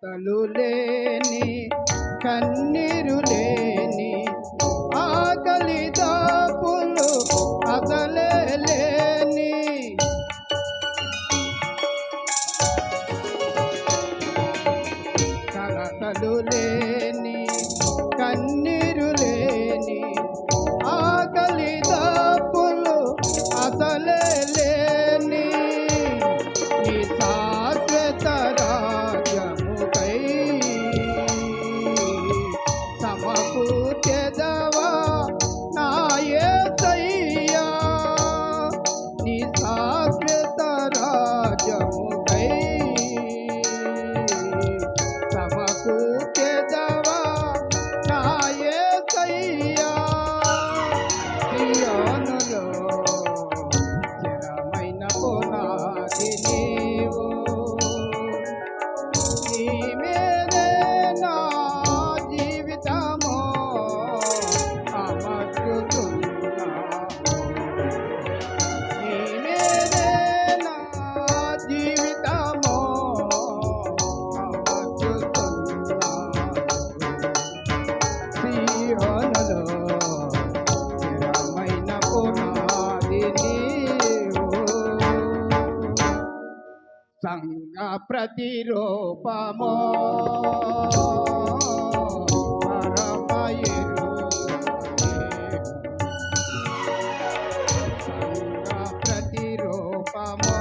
కలతలు లేని కన్నీరు లేని ఆకలి దాపులు అసలే లేని కలతలు లేని కన్నీరు లేని ఆకలి దాపులు అసలే లేని ఈ శాశ్వత రాజ్యముకై సమకూర్చెదవా నా యేసయ్యా నీ శాశ్వత రాజ్యముకై సమకూర్చెదవా నా యేసయ్యా సియోనులో స్థిరమైన పునాది నీవు నీ మీదే నా జీవితము అమర్చుతున్నాను నీ మీదే నా జీవితము అమర్చుతున్నాను సియోనులో స్థిరమైన పునాది నీవు సంగ ప్రతిరూపమో సంగ ప్రతిరూపమో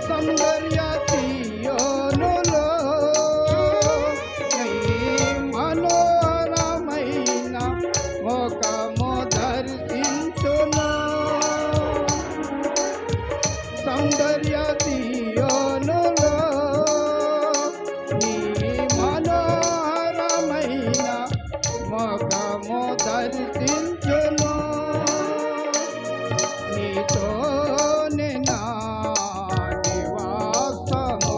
సౌందర్య సియోనులో నీ మనోహరమైన ముఖము దర్శించును సౌందర్య సియోనులో నీ మనోహరమైన ముఖము దర్శించును నీతోనే నా నివాసము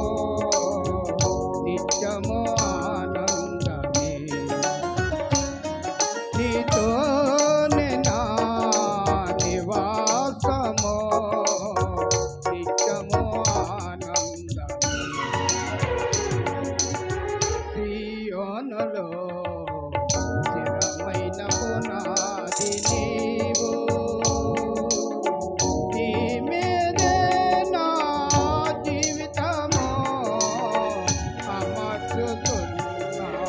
నిత్యము ఆనందమే నీతోనే నా నివాసము నిత్యము ఆనందమే సియోనులో స్థిరమైన పునాది నీవు నీ మీదే నా జీవితము అమర్చుతున్నాను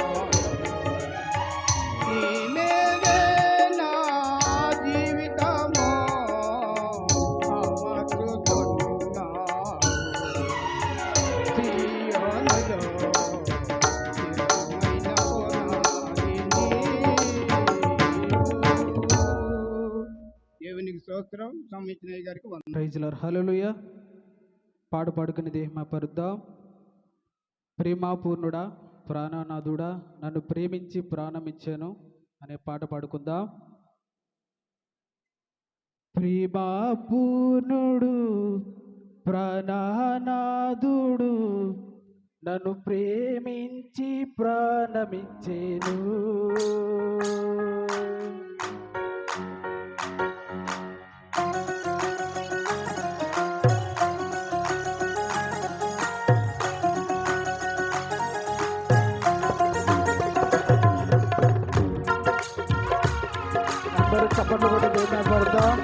నీ మీదే నా జీవితము అమర్చుతున్నాను సియోనులో స్థిరమైన పునాది నీవు. దేవునికి స్తోత్రం. సంవిత్నయ్య గారికి వందనాలు. Praise lord. హల్లెలూయా. పాడుకునేది మా పరుద్దాం. ప్రేమాపూర్ణుడా ప్రాణనాథుడా నన్ను ప్రేమించి ప్రాణమిచ్చాను అనే పాట పాడుకుందాం. ప్రేమాపూర్ణుడు ప్రాణనాథుడు నన్ను ప్రేమించి ప్రాణమిచ్చేను అందరూ చప్పట్లు కూడా దేవుని పడతాం.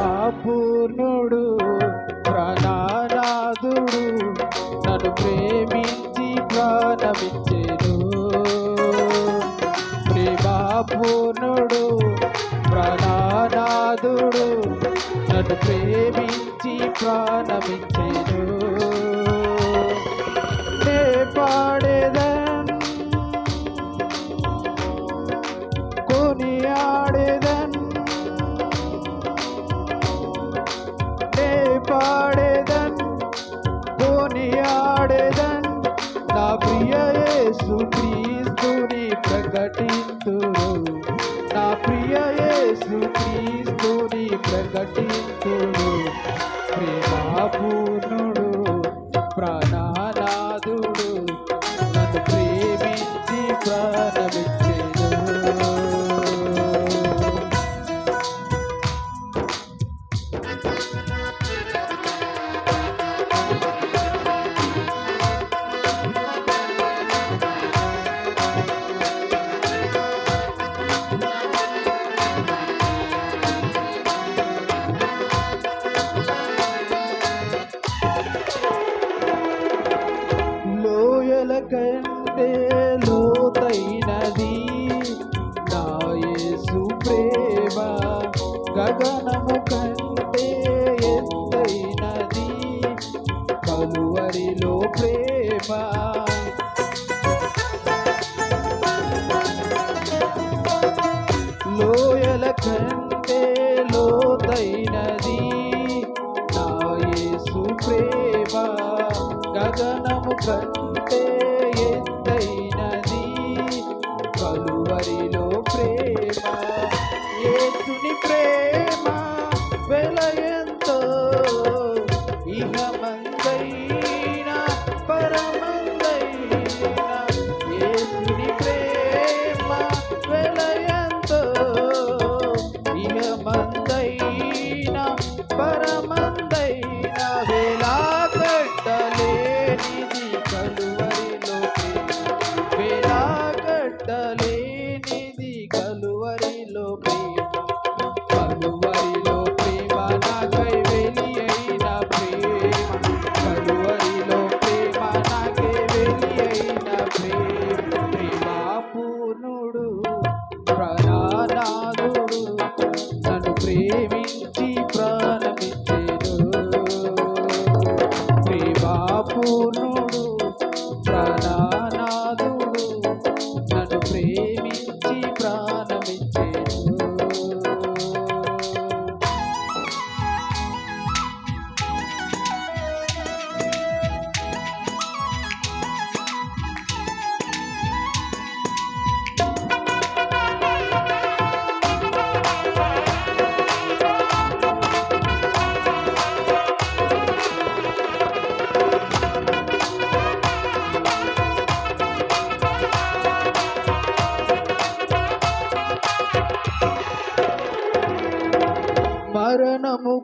ప్రేమాపూర్ణుడు ప్రాణనాథుడు నన్ను ప్రేమించి ప్రాణమిచ్చెను ప్రేమాపూర్ణుడు ప్రాణనాథుడు నన్ను ప్రేమించి ప్రాణమిచ్చెను నే పాడేదన్ కొనియాడేదన్ నే పాడేదన్ కొనియాడేదన్ నా ప్రియ యేసు క్రీస్తుని ప్రకటింతును నా ప్రియ యేసు క్రీస్తుని ప్రకటింతును ప్రేమాపూర్ణుడు ప్రాణనాథుడు నన్ను ప్రేమించి ప్రాణ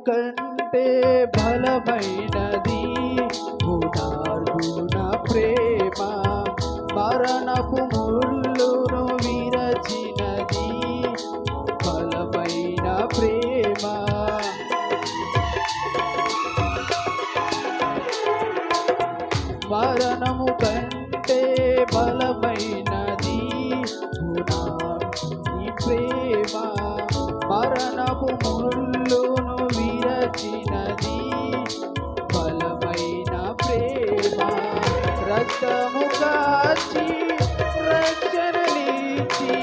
కంటే బలమైనది గుణార్జున ప్రేమ మరణపు ముళ్ళును విరచినది బలమైన ప్రేమ మరణము కంటే బలమైనది నీ ప్రేమ మరణపు ముళ్ళును విరచినది బలమైన ప్రేమ రక్తము కాచి రక్షణలిచ్చి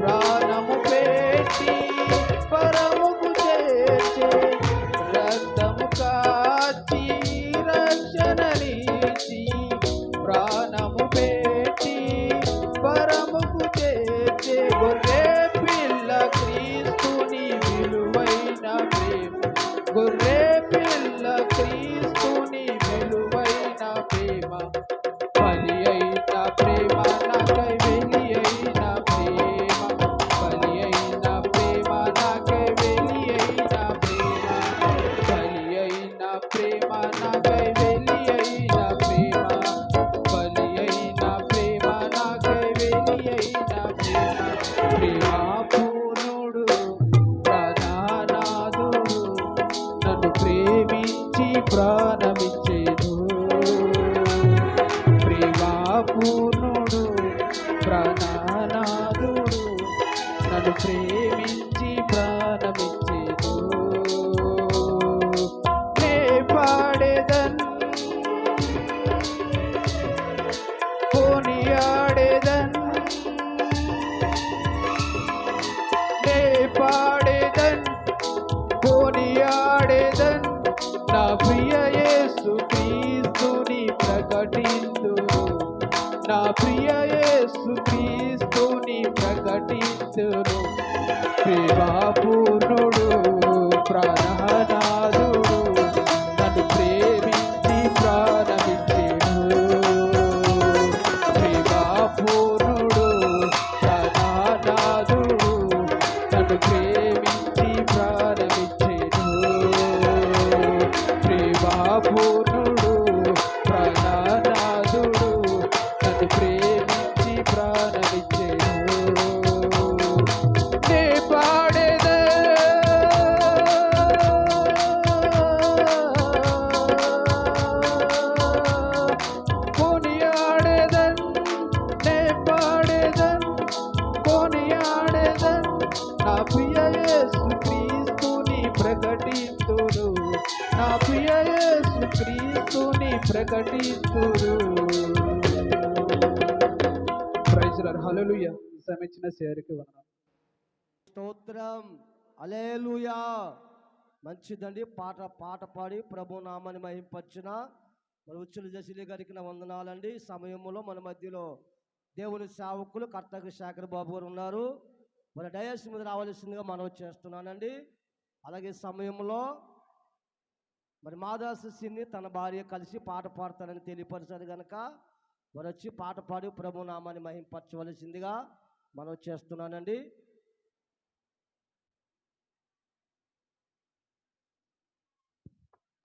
ప్రాణము పెట్టి పరముకు చేర్చే రక్తము కాచి రక్షణలిచ్చి ప్రాణము పెట్టి పరముకు చేర్చే గొర్రె పిల్ల క్రీస్తుని విలువైన ప్రేమ గొర్రె పిల్ల క్రీస్తుని విలువైన ప్రేమ బలి అయిన ప్రేమ నాకై వెలి అయిన ప్రేమ బలి అయిన ప్రేమ నాకై వెలి అయిన ప్రేమ బలి అయిన ప్రేమ నాకై వెలి అయిన ప్రేమ బలి అయిన ప్రేమ నాకై వెలి అయిన ప్రేమ ప్రేమాపూర్ణుడు ప్రాణనాథుడు నన్ను ప్రేమించి ప్రాణమిచ్చేదు ప్రేమాపూర్ణుడు ప్రాణనాథుడు నన్ను ప్రేమించి ప్రాణమిచ్చేదు నే పాడేదన్ కొనియాడేదన్ నే పాడేదన్ కొనియాడేదన్ నా ప్రియ యేసు క్రీస్తుని ప్రకటింతును నా ప్రియ యేసు క్రీస్తుని ప్రకటింతును ప్రేమాపూర్ణుడు ప్రాణనాథుడు నన్ను ప్రేమించి ప్రాణమిచ్చేడు ప్రేమాపూర్ణుడు ప్రాణనాథుడు నన్ను ప్రేమించి ప్రాణమిచ్చేడు ప్రేమాపూర్ణుడు ప్రాణనాథుడు నన్ను ప్రేమించి ప్రాణమిచ్చేడు నే పాడేదే కొనియాడేదన్ నే పాడేదన్ కొనియాడేదన్ నా ప్రియ యేసు క్రీస్తుని ప్రకటింతును నా ప్రియ యేసు క్రీస్తుని ప్రకటింతును ప్రైజ్ లార్డ్ హల్లెలూయా సమీచిన సేరికి వందనాలు స్తోత్రం హల్లెలూయా మంచిదండి పాట పాడి ప్రభు నామాన్ని మహింపచ్చిన మన ఉచ్చుల జసిలి గారికి నా వందనాలండి సమయంలో మన మధ్యలో దేవుని సేవకులు కర్తకి శేఖర్ బాబు గారు ఉన్నారు మన డయాస్ మీద రావాల్సిందిగా మనం చేస్తున్నానండి అలాగే సమయంలో మరి మాదాసు సిన్ని తన భార్య కలిసి పాట పాడతారని తెలియపరిచారు కనుక మరి వచ్చి పాట పాడి ప్రభు నామాన్ని మహింపరచవలసిందిగా మనం చేస్తున్నానండి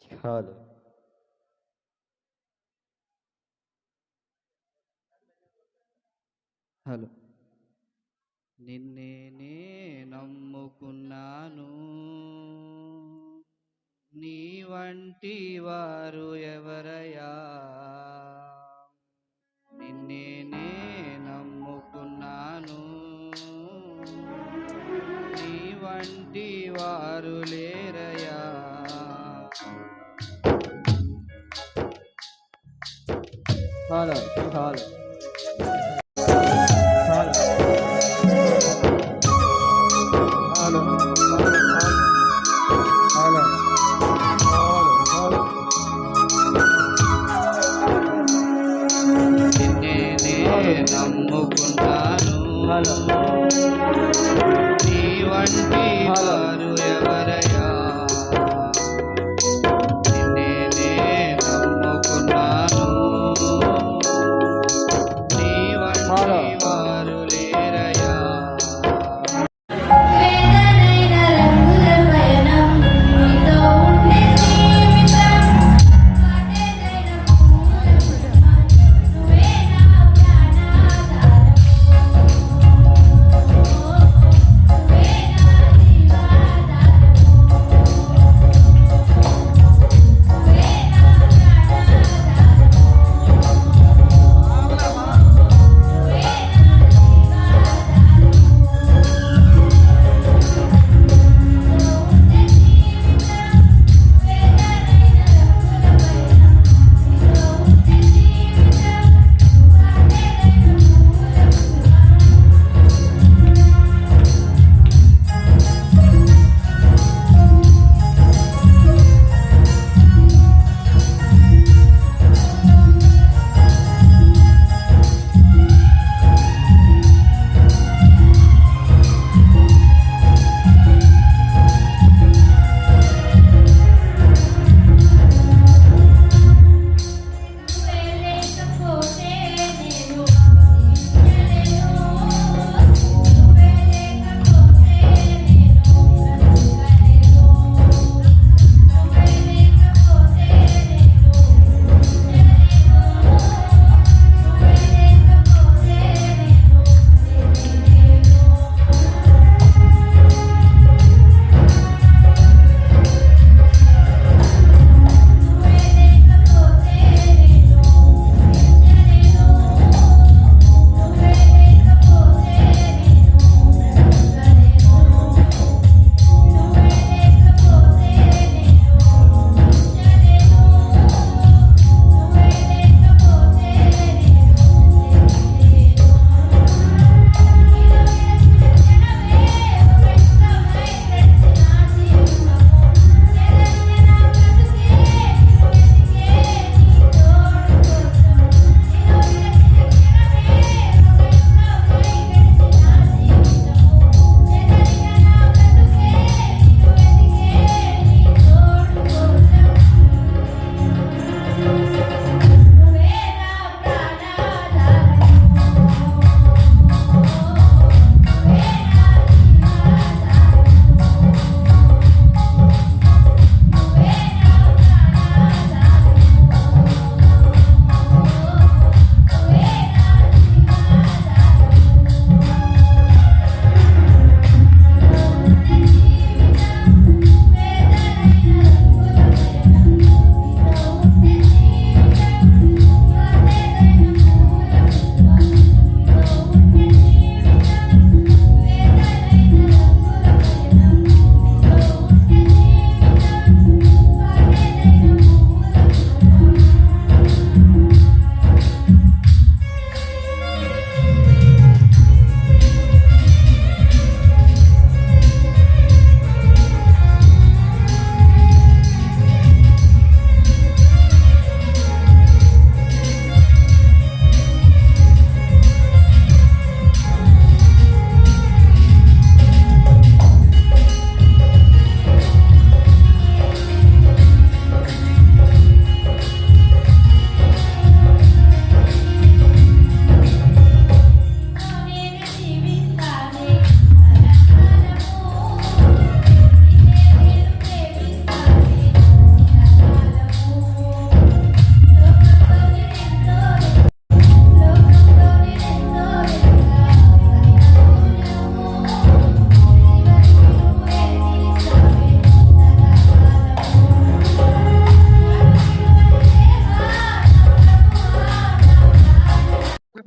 హలో హలో నిన్నే నమ్ముకున్నాను నీ వంటి వారు ఎవరయ్యా నిన్నే నమ్ముకున్నాను నీ వంటి వారు లేరయ్యా హలో హలో నమ్ముకుంటాను నీ వంటి వారు ఎవరయ్యా నిన్నే నమ్ముకున్నాను నీ వంటి వారు లేరయ్యా వేదనైన రంగుల పయనం నీతో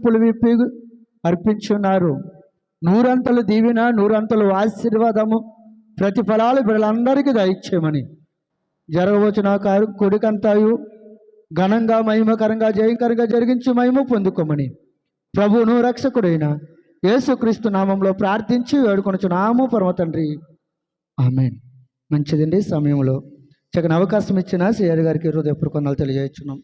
చెప్పులు విప్పి అర్పించున్నారు. నూరంతలు దీవెన, నూరంతలు ఆశీర్వాదము, ప్రతిఫలాలు వీళ్ళందరికీ దయచేయమని జరగవచ్చిన కొడుకంతాయు ఘనంగా, మహిమకరంగా, జయకరంగా జరిగించి మహిమ పొందుకోమని ప్రభువును రక్షకుడైన యేసుక్రీస్తు నామంలో ప్రార్థించి వేడుకొనుచున్నాము పరమ తండ్రి. ఆమేన్. మంచిదండి. సమయంలో చక్కని అవకాశం ఇచ్చిన సిఆర్ గారికి హృదయపూర్వక వందనాలు తెలియజేస్తున్నాం.